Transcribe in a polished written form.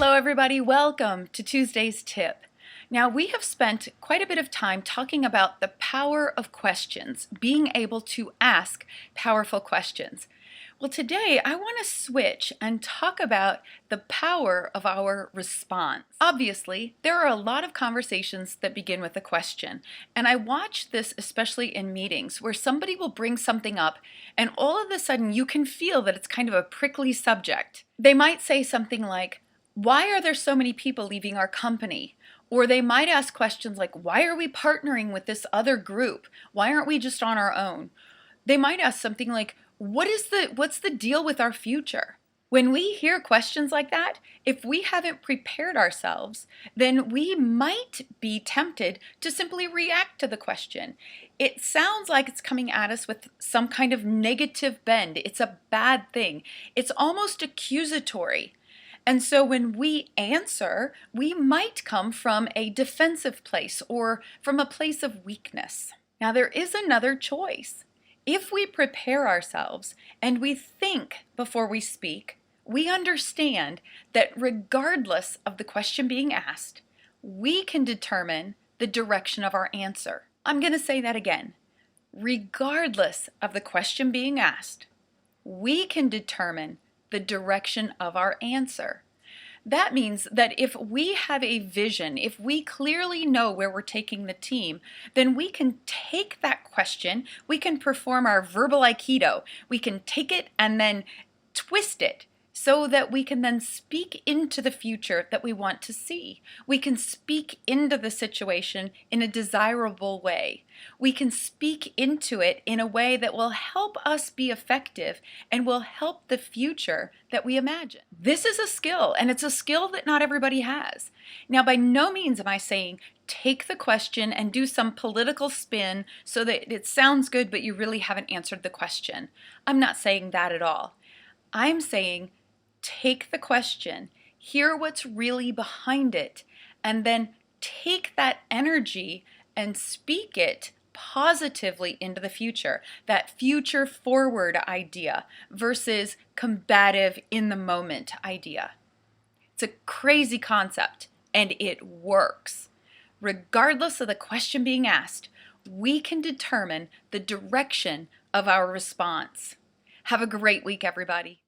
Hello everybody, welcome to Tuesday's tip. Now we have spent quite a bit of time talking about the power of questions, being able to ask powerful questions. Well, today I want to switch and talk about the power of our response. Obviously, there are a lot of conversations that begin with a question, and I watch this especially in meetings where somebody will bring something up and all of a sudden you can feel that it's kind of a prickly subject. They might say something like, "Why are there so many people leaving our company?" Or they might ask questions like, "Why are we partnering with this other group? Why aren't we just on our own?" They might ask something like, what's the deal with our future? When we hear questions like that, if we haven't prepared ourselves, then we might be tempted to simply react to the question. It sounds like it's coming at us with some kind of negative bend. It's a bad thing. It's almost accusatory. And so when we answer, we might come from a defensive place or from a place of weakness. Now, there is another choice. If we prepare ourselves and we think before we speak, we understand that regardless of the question being asked, we can determine the direction of our answer. I'm going to say that again. Regardless of the question being asked, we can determine the direction of our answer. That means that if we have a vision, if we clearly know where we're taking the team, then we can take that question, we can perform our verbal aikido, we can take it and then twist it so that we can then speak into the future that we want to see. We can speak into the situation in a desirable way. We can speak into it in a way that will help us be effective and will help the future that we imagine. This is a skill, and it's a skill that not everybody has. Now, by no means am I saying take the question and do some political spin so that it sounds good, but you really haven't answered the question. I'm not saying that at all. I'm saying take the question, hear what's really behind it, and then take that energy and speak it positively into the future, that future forward idea versus combative in the moment idea. It's a crazy concept and it works. Regardless of the question being asked, we can determine the direction of our response. Have a great week, everybody.